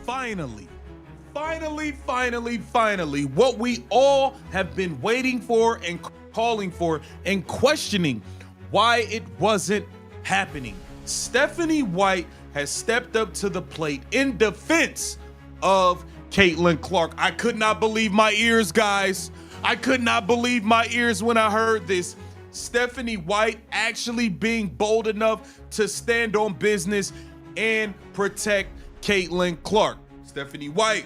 finally, what we all have been waiting for and calling for and questioning why it wasn't happening. Stephanie White has stepped up to the plate in defense of Caitlin Clark. I could not believe my ears, guys. I could not believe my ears when I heard this. Stephanie White actually being bold enough to stand on business and protect Caitlin Clark. Stephanie White.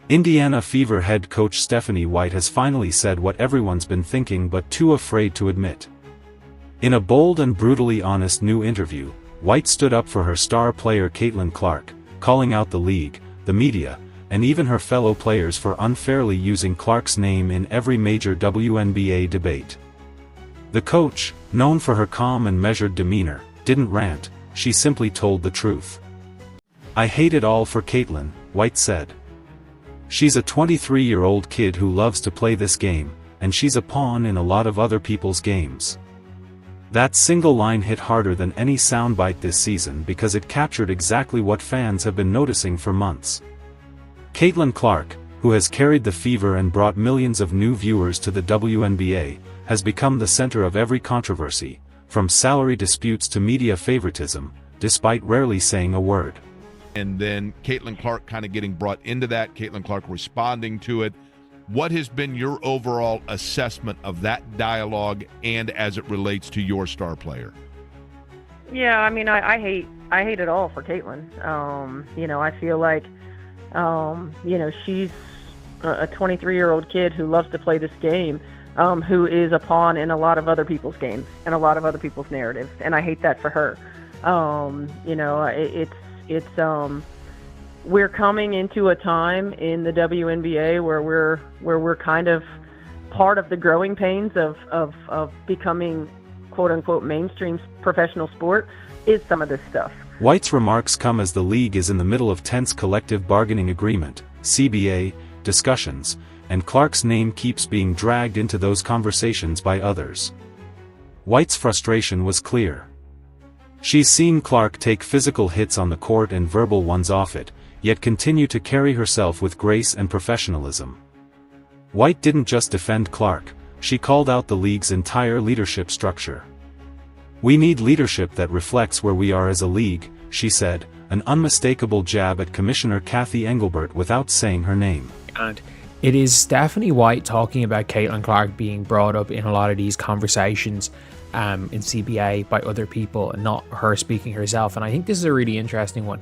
Indiana Fever head coach Stephanie White has finally said what everyone's been thinking but too afraid to admit. In a bold and brutally honest new interview, White stood up for her star player Caitlin Clark, calling out the league, the media, and even her fellow players for unfairly using Clark's name in every major WNBA debate. The coach, known for her calm and measured demeanor, didn't rant, she simply told the truth. "I hate it all for Caitlin," White said. "She's a 23-year-old kid who loves to play this game, and she's a pawn in a lot of other people's games." That single line hit harder than any soundbite this season because it captured exactly what fans have been noticing for months. Caitlin Clark, who has carried the Fever and brought millions of new viewers to the WNBA, has become the center of every controversy, from salary disputes to media favoritism, despite rarely saying a word. And then Caitlin Clark kind of getting brought into that, Caitlin Clark responding to it. What has been your overall assessment of that dialogue and as it relates to your star player? Yeah, I mean, I hate it all for Caitlin. I feel like, she's a 23-year-old kid who loves to play this game, who is a pawn in a lot of other people's games and a lot of other people's narratives, and I hate that for her. We're coming into a time in the WNBA where we're kind of part of the growing pains of becoming quote unquote mainstream professional sport is some of this stuff. White's remarks come as the league is in the middle of tense collective bargaining agreement, CBA, discussions, and Clark's name keeps being dragged into those conversations by others. White's frustration was clear. She's seen Clark take physical hits on the court and verbal ones off it, yet continue to carry herself with grace and professionalism. White didn't just defend Clark, she called out the league's entire leadership structure. "We need leadership that reflects where we are as a league," she said, an unmistakable jab at Commissioner Cathy Engelbert without saying her name. And it is Stephanie White talking about Caitlin Clark being brought up in a lot of these conversations in CBA by other people and not her speaking herself. And I think this is a really interesting one.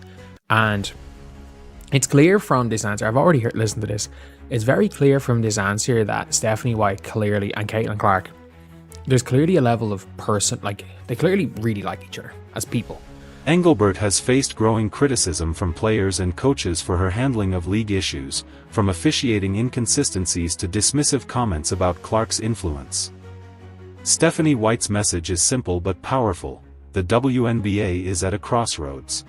And it's clear from this answer, I've already listened to this, it's very clear from this answer that Stephanie White clearly and Caitlin Clark, there's clearly a level of person, like they clearly really like each other as people. Engelbert has faced growing criticism from players and coaches for her handling of league issues, from officiating inconsistencies to dismissive comments about Clark's influence. Stephanie White's message is simple but powerful: the WNBA is at a crossroads.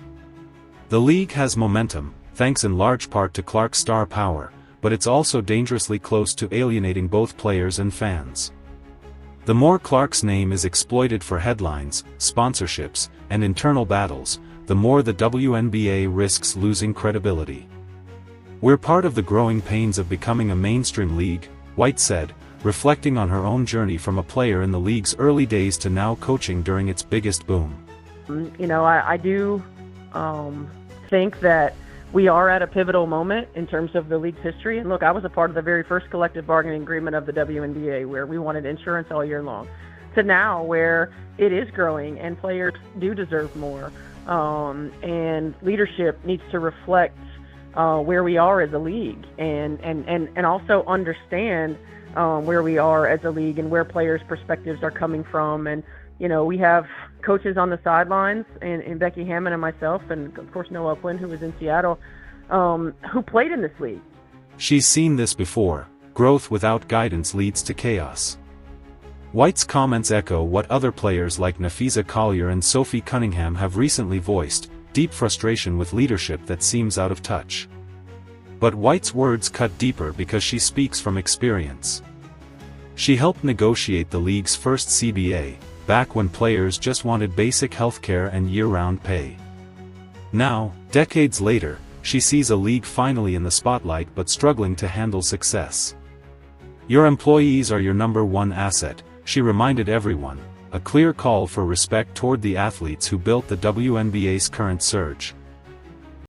The league has momentum, thanks in large part to Clark's star power, but it's also dangerously close to alienating both players and fans. The more Clark's name is exploited for headlines, sponsorships, and internal battles, the more the WNBA risks losing credibility. "We're part of the growing pains of becoming a mainstream league," White said, reflecting on her own journey from a player in the league's early days to now coaching during its biggest boom. I do think that we are at a pivotal moment in terms of the league's history. And look, I was a part of the very first collective bargaining agreement of the WNBA, where we wanted insurance all year long, to now where it is growing and players do deserve more. And leadership needs to reflect where we are as a league and also understand where we are as a league and where players' perspectives are coming from. And, we have coaches on the sidelines, and Becky Hammond and myself, and of course Noah Quinn, who was in Seattle, who played in this league. She's seen this before: growth without guidance leads to chaos. White's comments echo what other players like Nafisa Collier and Sophie Cunningham have recently voiced: deep frustration with leadership that seems out of touch. But White's words cut deeper because she speaks from experience. She helped negotiate the league's first CBA, back when players just wanted basic healthcare and year-round pay. Now, decades later, she sees a league finally in the spotlight but struggling to handle success. "Your employees are your #1 asset," she reminded everyone, a clear call for respect toward the athletes who built the WNBA's current surge.